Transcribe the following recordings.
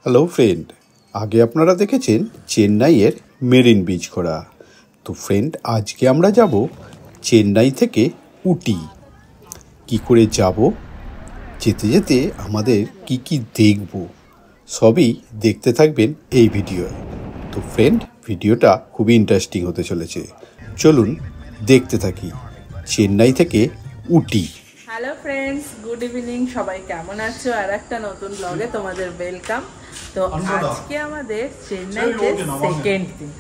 Hello friend, আগে আপনারা দেখেছেন চেন্নাইয়ের মেরিন বিচ ঘোরা। তো ফ্রেন্ড, আজকে আমরা যাব চেন্নাই থেকে উটি। কি করে যাব, যেতে যেতে আমাদের কি কি দেখব, সবই দেখতে থাকবেন এই ভিডিওয়। তো ফ্রেন্ড, ভিডিওটা খুবই ইন্টারেস্টিং হতে চলেছে, চলুন দেখতে থাকি চেন্নাই থেকে Ooty. Hello friends, good evening. সবাই কেমন আছো? আর একটা নতুন ব্লগে তোমাদের ওয়েলকাম। তো আজকে আমাদের চেন্নাইতে সেকেন্ড দিন।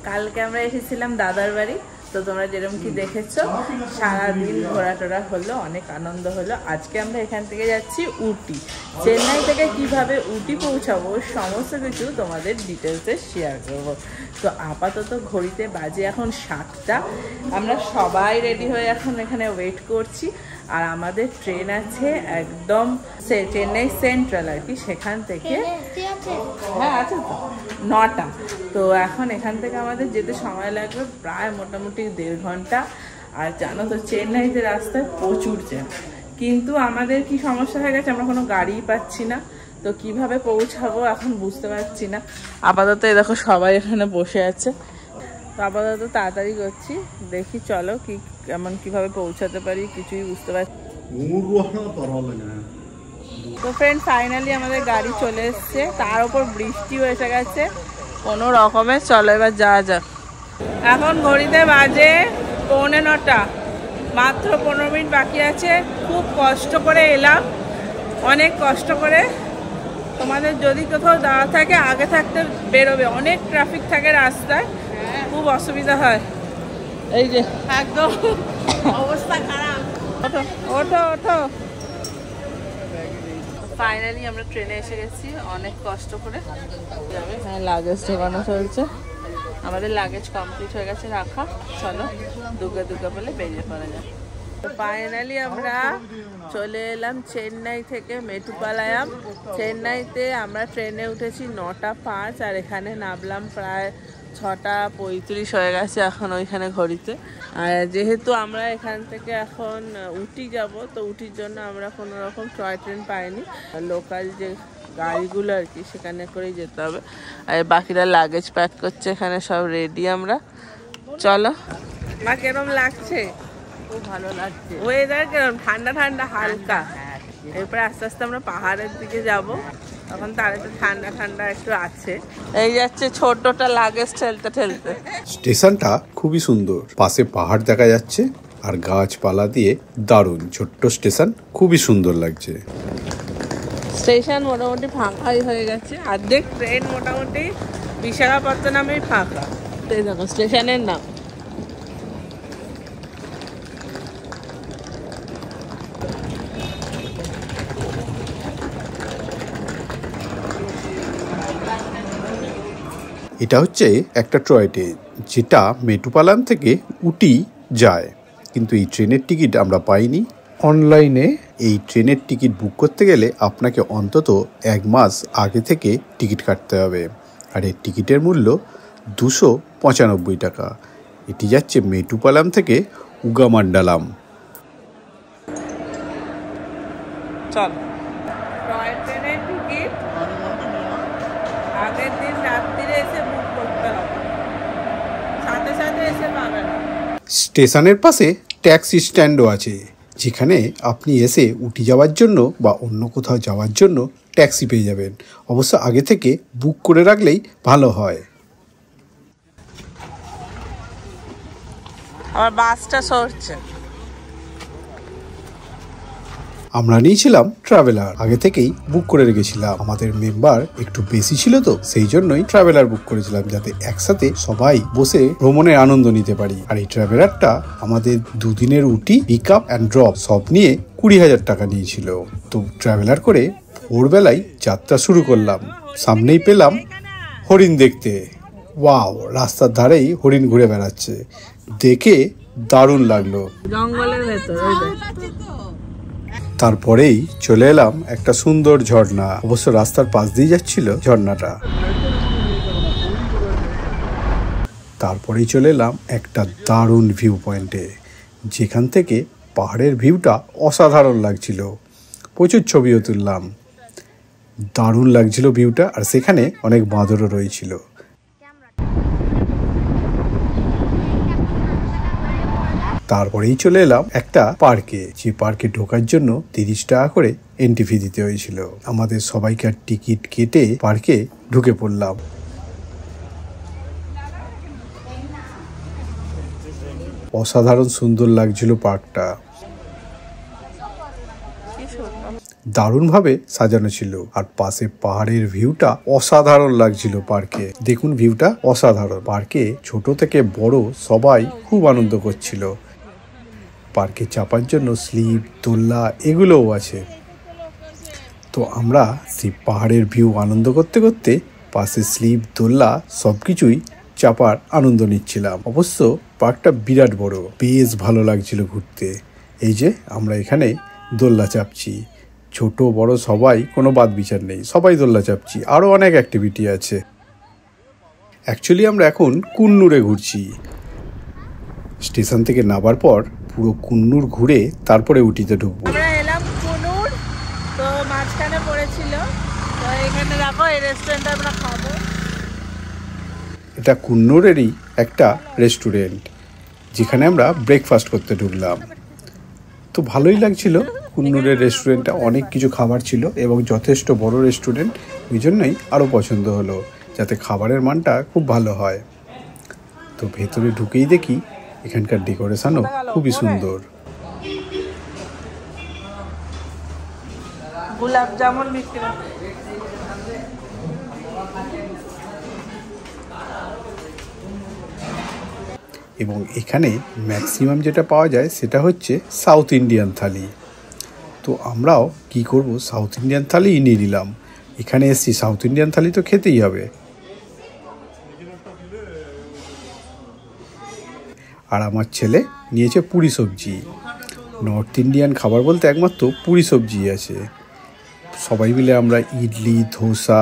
কালকে আমরা এসেছিলাম দাদার বাড়ি। তো তোমরা যেরকম কি দেখেছো, সারাদিন ঘোরাটোরা হলো, অনেক আনন্দ হলো। আজকে আমরা এখান থেকে যাচ্ছি উটি। চেন্নাই থেকে কিভাবে উটি পৌঁছাবো সমস্ত কিছু তোমাদের ডিটেলসে শেয়ার করব। তো আপাতত ঘড়িতে বাজে এখন 7টা। আমরা সবাই রেডি হয়ে এখন এখানে ওয়েট করছি। আর আমাদের ট্রেন আছে একদম চেন্নাই সেন্ট্রাল আর কি, সেখান থেকে হ্যাঁ আছে তো 9টা। তো এখন এখান থেকে আমাদের যেতে সময় লাগবে প্রায় মোটামুটি 1.5 ঘন্টা। আর জানো তো চেন্নাইতে রাস্তায় প্রচুর জ্যাম, কিন্তু আমাদের কি সমস্যা হয়ে গেছে, আমরা কোনো গাড়িই পাচ্ছি না। তো কিভাবে পৌঁছাবো এখন বুঝতে পারছি না। আপাতত দেখো সবাই এখানে বসে আছে। তো আপাতত তাড়াতাড়ি করছি, দেখি চলো কি কেমন কিভাবে পৌঁছাতে পারি, কিছুই বুঝতে পারছি। তো ফ্রেন্ড, ফাইনালি আমাদের গাড়ি চলে এসছে, তার উপর বৃষ্টিও এসে গেছে কোনো রকমে। চলো এবার যাওয়া যাক। এখন ঘড়িতে বাজে 9:45, মাত্র 15 মিনিট বাকি আছে। খুব কষ্ট করে এলাম, অনেক কষ্ট করে। তোমাদের যদি কোথাও দাঁড়া থাকে আগে থাকতে বেরোবে, অনেক ট্রাফিক থাকে রাস্তায়, খুব অসুবিধা হয়। এই যে একদম অবস্থা খারাপ। ওঠো ওঠো ওঠো। ফাইনালি আমরা ট্রেনে এসে গেছি অনেক কষ্ট করে। হ্যাঁ, লাগেজ ঢোকানো চলছে। আমাদের লাগেজ কমপ্লিট হয়ে গেছে রাখা। চলো দুর্গা দুর্গা বলে বেরিয়ে পড়া যায়। তো ফাইনালি আমরা চলে এলাম চেন্নাই থেকে মেটুপালায়াম। চেন্নাইতে আমরা ট্রেনে উঠেছি 9:05 আর এখানে নামলাম প্রায় 6:35 হয়ে গেছে এখন ওইখানে ঘড়িতে। আর যেহেতু আমরা এখান থেকে এখন উটি যাব, তো উটির জন্য আমরা কোনো রকম টয় ট্রেন পাইনি, লোকাল যে গাড়িগুলো আর কি সেখানে করেই যেতে হবে। আর বাকিরা লাগেজ প্যাক করছে, এখানে সব রেডি আমরা। চলো। মা, কেরম লাগছে? খুব ভালো লাগছে। ওয়েদার কেরম? ঠান্ডা ঠান্ডা হালকা। এরপরে আস্তে আস্তে আমরা পাহাড়ের দিকে যাব, তখন তার একটু ঠান্ডা ঠান্ডা একটু আছে। এই যাচ্ছে ছোটটা লাগেজ ঠেলতে ঠেলতে। স্টেশনটা খুবই সুন্দর, পাশে পাহাড় দেখা যাচ্ছে আর গাছপালা দিয়ে দারুণ ছোট্ট স্টেশন, খুবই সুন্দর লাগছে। স্টেশন মোটামুটি ফাঁকাই হয়ে গেছে, অর্ধেক ট্রেন মোটামুটি বিশাখাপত্তনমেই ফাঁকা। এই দেখো স্টেশনের নাম। এটা হচ্ছে একটা টয় ট্রেন যেটা মেটুপালাম থেকে উটি যায়, কিন্তু এই ট্রেনের টিকিট আমরা পাইনি। অনলাইনে এই ট্রেনের টিকিট বুক করতে গেলে আপনাকে অন্তত 1 মাস আগে থেকে টিকিট কাটতে হবে। আর এই টিকিটের মূল্য 295 টাকা। এটি যাচ্ছে মেটুপালাম থেকে উগামান্ডালাম। চল, টয় ট্রেনের টিকিট আগের দিন রাত্রিরে এসে বুক করতে হবে, সাথে সাথে এসে পাবে না। স্টেশনের পাশে ট্যাক্সি স্ট্যান্ডও আছে, যেখানে আপনি এসে উটি যাওয়ার জন্য বা অন্য কোথাও যাওয়ার জন্য ট্যাক্সি পেয়ে যাবেন। অবশ্য আগে থেকে বুক করে রাখলেই ভালো হয়। আবার বাসটা সরছে। আমরা নিয়েছিলাম ট্রাভেলার, আগে থেকেই বুক করে রেখেছিলাম। আমাদের মেম্বার একটু বেশি ছিল, তো সেই জন্যই ট্রাভেলার বুক করেছিলাম, যাতে একসাথে সবাই বসে ভ্রমণের আনন্দ নিতে পারি। আর এই ট্রাভেলারটা আমাদের 2 দিনের উটি পিক আপ অ্যান্ড ড্রপ সব নিয়ে 20,000 টাকা নিয়েছিল। তো ট্রাভেলার করে ভোরবেলায় যাত্রা শুরু করলাম। সামনেই পেলাম হরিণ দেখতে। ওয়াও, রাস্তার ধারেই হরিণ ঘুরে বেড়াচ্ছে, দেখে দারুণ লাগলো। জঙ্গলের ভেতর। তারপরেই চলে এলাম একটা সুন্দর ঝর্ণা, অবশ্য রাস্তার পাশ দিয়ে যাচ্ছিল ঝর্ণাটা। তারপরেই চলে এলাম একটা দারুণ ভিউ পয়েন্টে, যেখান থেকে পাহাড়ের ভিউটা অসাধারণ লাগছিল। প্রচুর ছবিও তুললাম। দারুণ লাগছিল ভিউটা, আর সেখানে অনেক বাঁদরও রয়েছিল। তারপরেই চলে এলাম একটা পার্কে, যে পার্কে ঢোকার জন্য 30 টাকা করে এন্ট্রি ফি দিতে হয়েছিল। আমাদের সবাইকার টিকিট কেটে পার্কে ঢুকে পড়লাম। অসাধারণ সুন্দর লাগছিল পার্কটা, দারুণভাবে সাজানো ছিল, আর পাশে পাহাড়ের ভিউটা অসাধারণ লাগছিল পার্কে। দেখুন ভিউটা অসাধারণ। পার্কে ছোট থেকে বড় সবাই খুব আনন্দ করছিল। পার্কে চাপার জন্য স্লিপ, দোলনা এগুলোও আছে। তো আমরা সেই পাহাড়ের ভিউ আনন্দ করতে করতে পাশে স্লিপ, দোলনা সবকিছুই চাপার আনন্দ নিচ্ছিলাম। অবশ্য পার্কটা বিরাট বড়, বেশ ভালো লাগছিল ঘুরতে। এই যে আমরা এখানে দোলনা চাপছি, ছোট বড় সবাই, কোনো বাদ বিচার নেই, সবাই দোলনা চাপছি। আরও অনেক অ্যাক্টিভিটি আছে। অ্যাকচুয়ালি আমরা এখন কুন্নুরে ঘুরছি। স্টেশন থেকে নামার পর পুরো কুন্নুর ঘুরে তারপরে উটিতে ঢুকবো। আমরা এলাম কুন্নুর, তো মাঝখানে পড়েছিল, তো এখানে দেখো এই রেস্টুরেন্টে আমরা খাবো। এটা কুন্নুরেরই একটা রেস্টুরেন্ট, যেখানে আমরা ব্রেকফাস্ট করতে ঢুকলাম। তো ভালোই লাগছিল। কুন্নুরের রেস্টুরেন্টটা অনেক কিছু খাবার ছিল এবং যথেষ্ট বড় রেস্টুরেন্ট, ওই জন্যই আরও পছন্দ হলো, যাতে খাবারের মানটা খুব ভালো হয়। তো ভেতরে ঢুকেই দেখি এখানকার ডেকোরেশনও খুবই সুন্দর। গোলাপ জামুন বিক্রি, এবং এখানে ম্যাক্সিমাম যেটা পাওয়া যায় সেটা হচ্ছে সাউথ ইন্ডিয়ান থালি। তো আমরাও কি করব, সাউথ ইন্ডিয়ান থালি নিয়ে নিলাম। এখানে এসছি, সাউথ ইন্ডিয়ান থালি তো খেতেই হবে। আর আমার ছেলে নিয়েছে পুরি সবজি। নর্থ ইন্ডিয়ান খাবার বলতে একমাত্র পুরি সবজি আছে। সবাই মিলে আমরা ইডলি, ধোসা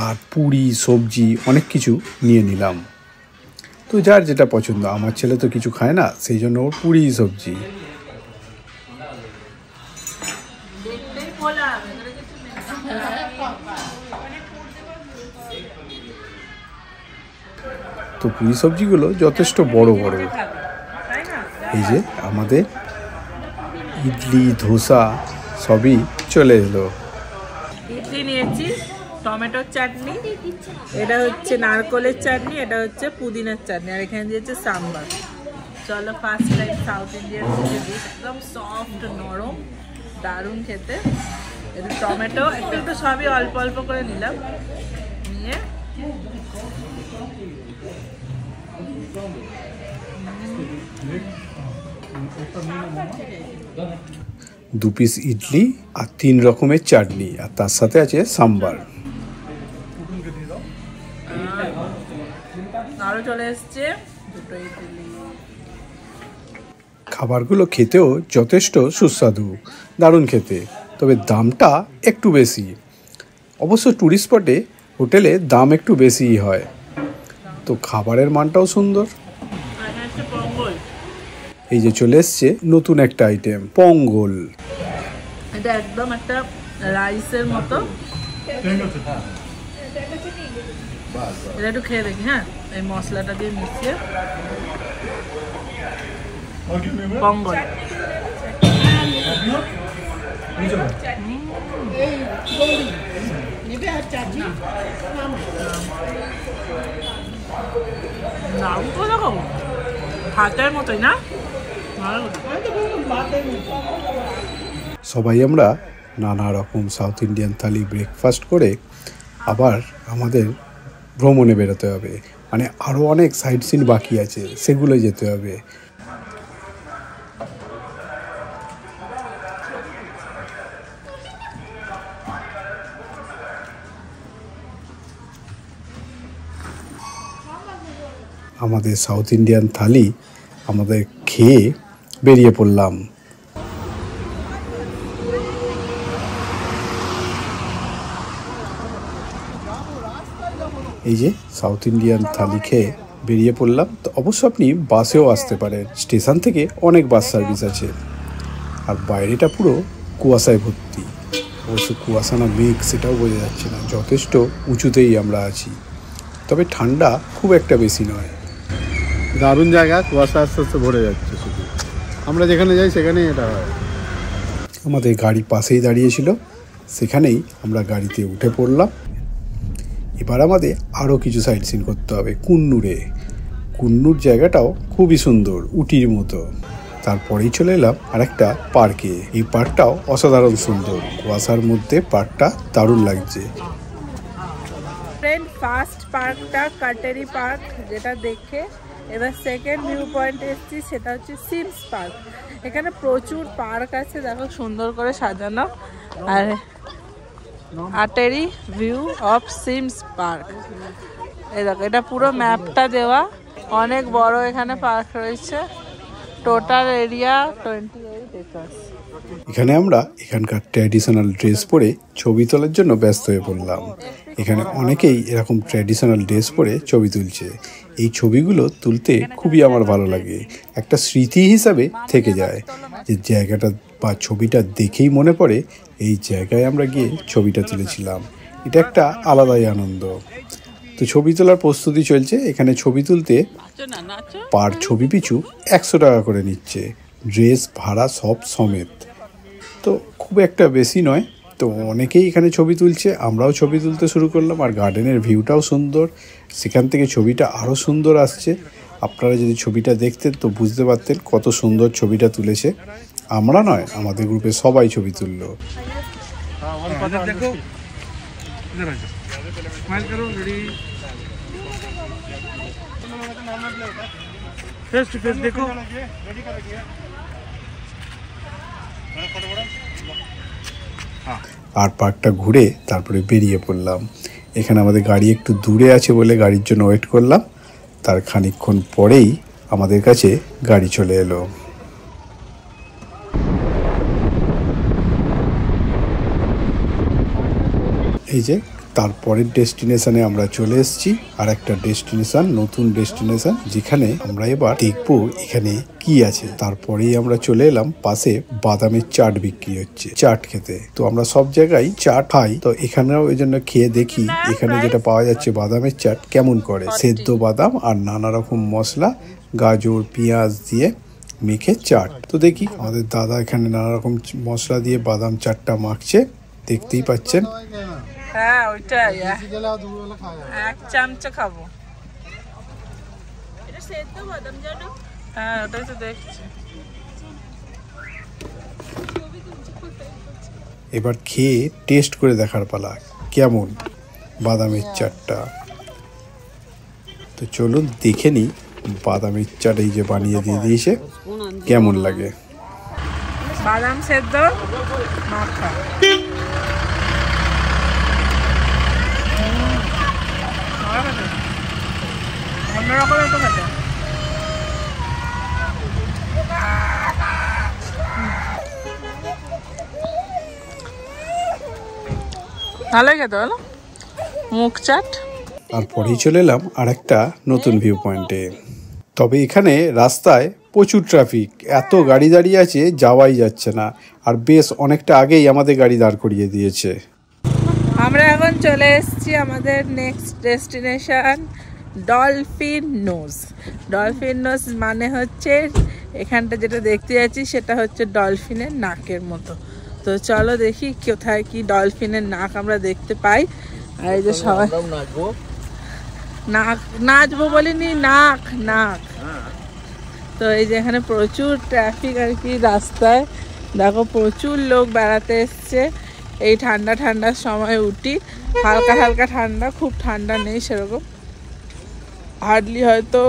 আর পুরি সবজি অনেক কিছু নিয়ে নিলাম। তো যার যেটা পছন্দ, আমার ছেলে তো কিছু খায় না, সেই জন্য ওর পুরি সবজি। তো পুরি সবজিগুলো যথেষ্ট বড় বড়। এই যে আমাদের ইডলি, ধোসা সবই চলে এলো। ইডলি নিয়েছি, টমেটোর চাটনি, এটা হচ্ছে নারকলের চাটনি, এটা হচ্ছে পুদিনার চাটনি, আর এখানে দিয়েছে সাম্বার। চলো ফার্স্ট টাইম সাউথ ইন্ডিয়ান ফুডে দিই, একদম সফট নরম, দারুণ খেতে। এটা টমেটো একটু একটু সবই অল্প অল্প করে নিলাম, নিয়ে দু পিস ইডলি আর 3 রকমের চাটনি, আর তার সাথে আছে সাম্বার। আরও চলে এসছে দুটো ইডলি। খাবারগুলো খেতেও যথেষ্ট সুস্বাদু, দারুণ খেতে, তবে দামটা একটু বেশি। অবশ্য টুরিস্ট স্পটে হোটেলে দাম একটু বেশিই হয়। তো খাবারের মানটাও সুন্দর। এই যে চলে এসছে নতুন একটা আইটেম, পঙ্গল। এটা একদম একটা রাইসের মতো, এটা একটু খেয়ে দেখি। হ্যাঁ, এই মশলাটা দিয়ে মিশিয়ে পঙ্গল। নাম তো দেখো ভাতের মতোই না। সবাই আমরা নানা রকম সাউথ ইন্ডিয়ান থালি ব্রেকফাস্ট করে আবার আমাদের ভ্রমণে বেরোতে হবে। মানে আরও অনেক সাইট সিন বাকি আছে, সেগুলো যেতে হবে। আমাদের সাউথ ইন্ডিয়ান থালি আমাদের খেয়ে বেরিয়ে পড়লাম। এই যে সাউথ ইন্ডিয়ান থালি খেয়ে বেরিয়ে পড়লাম। তো অবশ্য আপনি বাসেও আসতে পারেন, স্টেশন থেকে অনেক বাস সার্ভিস আছে। আর বাইরেটা পুরো কুয়াশায় ভর্তি, অবশ্য কুয়াশা না মেঘ সেটাও বোঝা যাচ্ছে না, যথেষ্ট উঁচুতেই আমরা আছি, তবে ঠান্ডা খুব একটা বেশি নয়। দারুণ জায়গা, কুয়াশা আস্তে আস্তে ভরে যাচ্ছে, শুধু আমরা যেখানে যাই সেখানেই এটা হয়। আমাদের গাড়ি পাশেই দাঁড়িয়েছিল, সেখানেই আমরা গাড়িতে উঠে পড়লাম। এবার আমাদের আরও কিছু সাইট সিন করতে হবে কুন্নুর জায়গাটাও খুবই সুন্দর, উটির মতো। তারপরেই চলে এলাম আর একটা পার্কে। এই পার্কটাও অসাধারণ সুন্দর, কুয়াশার মধ্যে পার্কটা দারুণ লাগছে। ফ্রেন্ড, ফার্স্ট পার্কটা কাটেরি পার্ক, যেটা দেখে এবার সেকেন্ড ভিউ পয়েন্ট এসেছি, সেটা হচ্ছে সিমস পার্ক। এখানে প্রচুর পার্ক আছে, দেখো সুন্দর করে সাজানো। আর কাটেরি ভিউ অফ সিমস পার্ক, এই দেখো এটা পুরো ম্যাপটা দেওয়া, অনেক বড় এখানে পার্ক রয়েছে। Total area 28 acre. এখানে আমরা এখানকার ট্র্যাডিশনাল ড্রেস পরে ছবি তোলার জন্য ব্যস্ত হয়ে পড়লাম। এখানে অনেকেই এরকম ট্র্যাডিশনাল ড্রেস পরে ছবি তুলছে। এই ছবিগুলো তুলতে খুবই আমার ভালো লাগে, একটা স্মৃতি হিসাবে থেকে যায়। যে জায়গাটা বা ছবিটা দেখেই মনে পড়ে এই জায়গায় আমরা গিয়ে ছবিটা তুলেছিলাম, এটা একটা আলাদাই আনন্দ। তো ছবি তোলার প্রস্তুতি চলছে। এখানে ছবি তুলতে পার ছবি পিছু 100 টাকা করে নিচ্ছে, ড্রেস ভাড়া সব সমেত। তো খুব একটা বেশি নয়। তো অনেকেই এখানে ছবি তুলছে, আমরাও ছবি তুলতে শুরু করলাম। আর গার্ডেনের ভিউটাও সুন্দর, সেখান থেকে ছবিটা আরও সুন্দর আসছে। আপনারা যদি ছবিটা দেখতেন তো বুঝতে পারতেন কত সুন্দর ছবিটা তুলেছে। আমরা নয়, আমাদের গ্রুপে সবাই ছবি তুললো। আর পার্কটা ঘুরে তারপরে বেরিয়ে পড়লাম। এখানে আমাদের গাড়ি একটু দূরে আছে বলে গাড়ির জন্য ওয়েট করলাম। তার খানিকক্ষণ পরেই আমাদের কাছে গাড়ি চলে এলো। এই যে তারপরের ডেস্টিনেশনে আমরা চলে এসেছি, আর একটা ডেস্টিনেশন, নতুন ডেস্টিনেশন, যেখানে আমরা এবার দেখবো এখানে কি আছে। তারপরেই আমরা চলে এলাম পাশে বাদামের চাট বিক্রি হচ্ছে, চাট খেতে। তো আমরা সব জায়গায় চাট খাই, তো এখানেও এই জন্য খেয়ে দেখি এখানে যেটা পাওয়া যাচ্ছে বাদামের চাট কেমন করে। সেদ্ধ বাদাম আর নানা রকম মশলা, গাজর, পেঁয়াজ দিয়ে মেখে চাট। তো দেখি আমাদের দাদা এখানে নানা রকম মশলা দিয়ে বাদাম চাটটা মাখছে, দেখতেই পাচ্ছেন। হ্যাঁ ওইটাই, এক চামচা খাবো। হ্যাঁ ওটাই তো দেখছি। এবার খেয়ে টেস্ট করে দেখার পালা কেমন বাদামের চাটটা। তো চলুন দেখে নিই বাদামের চাট এই যে বানিয়ে দিয়ে দিয়েছে, কেমন লাগে। বাদাম সেদ্ধ মাখা, অন্যরকমের তো খেতে। ভালো খেতে হলো মুখ চাট। তারপরেই চলে এলাম আর একটা নতুন ভিউ পয়েন্টে। তবে এখানে রাস্তায় প্রচুর ট্রাফিক, এত গাড়ি দাঁড়িয়ে আছে যাওয়াই যাচ্ছে না। আর বেশ অনেকটা আগেই আমাদের গাড়ি দাঁড় করিয়ে দিয়েছে। আমরা এখন চলে এসেছি আমাদের next destination dolphin nose. Dolphin nose মানে হচ্ছে এখানটা যেটা দেখতে যাচ্ছি সেটা হচ্ছে ডলফিনের নাকের মতো। তো চলো দেখি কোথায় কি ডলফিনের নাক আমরা দেখতে পাই। আর এই যে সবাই নাচবো বলিনি, নাক নাক। তো এই যে এখানে প্রচুর ট্রাফিক আর কি রাস্তায়, দেখো প্রচুর লোক বেড়াতে এসছে। এই ঠান্ডার সময় উঠি, হালকা হালকা ঠান্ডা, খুব ঠান্ডা নেই সেরকম, হার্ডলি হয়তো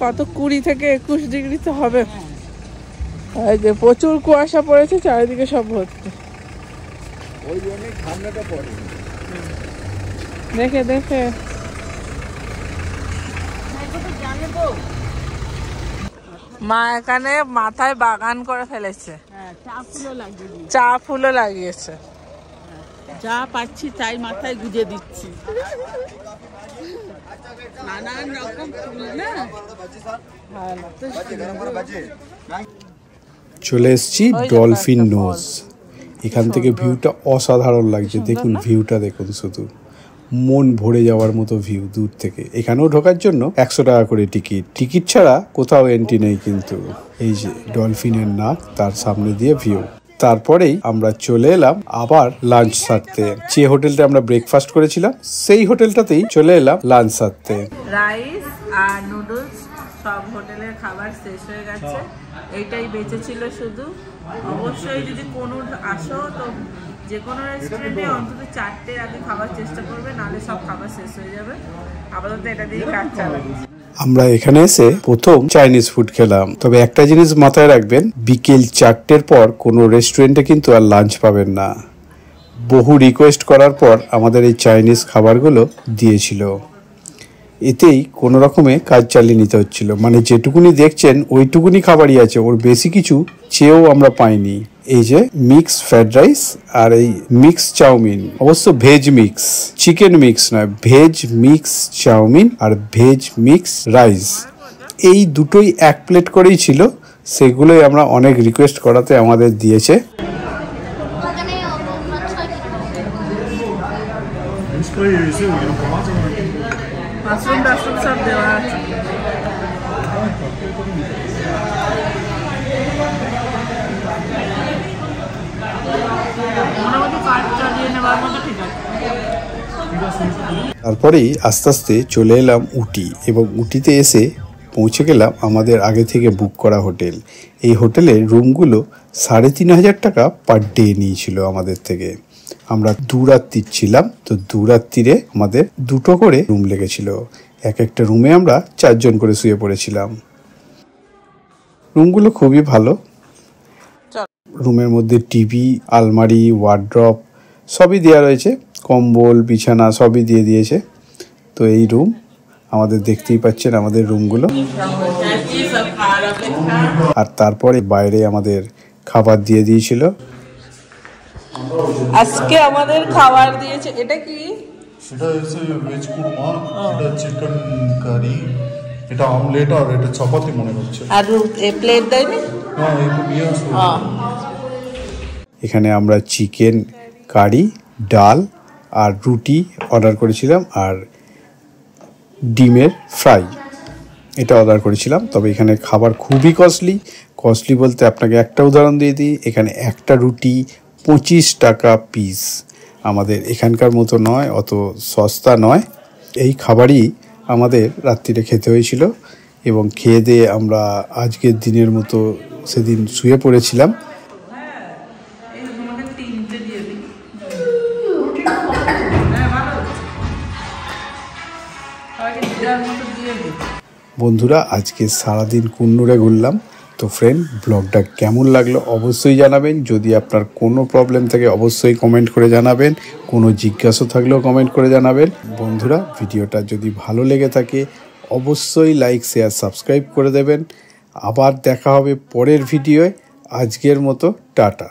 কত 20 থেকে 21 ডিগ্রি তো হবে। এই যে প্রচুর কুয়াশা পড়েছে, চারিদিকে সব ভর্তি। দেখে দেখে মা এখানে মাথায় বাগান করে ফেলেছে, চা ফুলও লাগিয়েছে। যা পাচ্ছি তাই মাথায় গুজে দিচ্ছি, নানান রকম ফুল না। চলে এসেছি ডলফিন নোজ। এখান থেকে ভিউটা অসাধারণ লাগছে। দেখুন ভিউটা দেখুন, শুধু মন ভরে যাওয়ার মতো ভিউ দূর থেকে। এখানেও ঢোকার জন্য 100 টাকা করে টিকিট ছাড়া কোথাও এন্ট্রি নেই কিন্তু। এই যে ডলফিনের নাক, তার সামনে দিয়ে ভিউ। তারপরেই আমরা চলে এলাম আবার লাঞ্চ সারতে। যে হোটেলটা আমরা ব্রেকফাস্ট করেছিলাম সেই হোটেলটাতেই চলে এলাম লাঞ্চ সারতে। রাইস আর নুডলস সব হোটেলের খাবার শেষ হয়ে গেছে, এইটাই বেঁচে ছিল শুধু। অবশ্যই যদি কোনো আসো তো যে কোনো রেস্টুরেন্টে অন্তত 4টে আগে খাবার চেষ্টা করবে, নাহলে সব খাবার শেষ হয়ে যাবে। আপাতত এটা দিয়ে কাজ চালাচ্ছি। আমরা এখানে এসে প্রথম চাইনিজ ফুড খেলাম। তবে একটা জিনিস মাথায় রাখবেন, বিকেল 4টের পর কোনো রেস্টুরেন্টে কিন্তু আর লাঞ্চ পাবেন না। বহু রিকোয়েস্ট করার পর আমাদের এই চাইনিজ খাবারগুলো দিয়েছিল। এতেই কোনো রকমে কাজ চালিয়ে নিতে হচ্ছিল। মানে যেটুকুনি দেখছেন ওইটুকুনি খাবারই আছে, ওর বেশি কিছু চেয়েও আমরা পাইনি। এই যে মিক্স ফ্রাইড রাইস আর এই মিক্স চাউমিন, অবশ্য ভেজ মিক্স, চিকেন মিক্স নয়, ভেজ মিক্স চাউমিন আর ভেজ মিক্স রাইস, এই দুটোই 1 প্লেট করেই ছিল। সেগুলোই আমরা অনেক রিকোয়েস্ট করাতে আমাদের দিয়েছে। মাশরুম টাশরুম সব দেওয়া আছে। তারপরেই আস্তে আস্তে চলে এলাম উটি, এবং উটিতে এসে পৌঁছে গেলাম আমাদের আগে থেকে বুক করা হোটেল। এই হোটেলের রুমগুলো 3,500 টাকা পার ডে নিয়েছিল আমাদের থেকে। আমরা 2 রাত্রি ছিলাম, তো 2 রাত্রিরে আমাদের 2টো করে রুম লেগেছিল। একটা রুমে আমরা 4 জন করে শুয়ে পড়েছিলাম। রুমগুলো খুবই ভালো। রুমের মধ্যে টিভি, আলমারি, ওয়ার্ড্রপ সবই দেওয়া রয়েছে, কম্বল, বিছানা সবই দিয়ে দিয়েছে। তো এই রুম আমাদের দেখতেই পাচ্ছেন আমাদের রুমগুলো। আর তারপরে বাইরে আমাদের খাবার দিয়ে দিয়েছিল। আজকে আমাদের খাবার দিয়েছে, এটা কি? সেটা হচ্ছে ভেজ কুরমা, এটা চিকেন কারি, এটা অমলেট আর এটা চপাতি মনে হচ্ছে। আর প্লেট দেয়নি? হ্যাঁ, একটু নিয়ে আসো। এখানে আমরা চিকেন কারি, ডাল আর রুটি অর্ডার করেছিলাম, আর ডিমের ফ্রাই এটা অর্ডার করেছিলাম। তবে এখানে খাবার খুবই কস্টলি বলতে আপনাকে একটা উদাহরণ দিয়ে দিই, এখানে একটা রুটি 25 টাকা পিস। আমাদের এখানকার মতো নয়, অত সস্তা নয়। এই খাবারই আমাদের রাত্রিরে খেতে হয়েছিল, এবং খেয়ে দিয়ে আমরা আজকের দিনের মতো সেদিন শুয়ে পড়েছিলাম। বন্ধুরা, আজকে সারাদিন কুন্নুরে ঘুরলাম। তো ফ্রেন্ড, ব্লগটা কেমন লাগলো অবশ্যই জানাবেন। যদি আপনার কোনো প্রবলেম থাকে অবশ্যই কমেন্ট করে জানাবেন, কোনো জিজ্ঞাসা থাকলেও কমেন্ট করে জানাবেন। বন্ধুরা, ভিডিওটা যদি ভালো লেগে থাকে অবশ্যই লাইক, শেয়ার, সাবস্ক্রাইব করে দেবেন। আবার দেখা হবে পরের ভিডিওয়। আজকের মতো টাটা।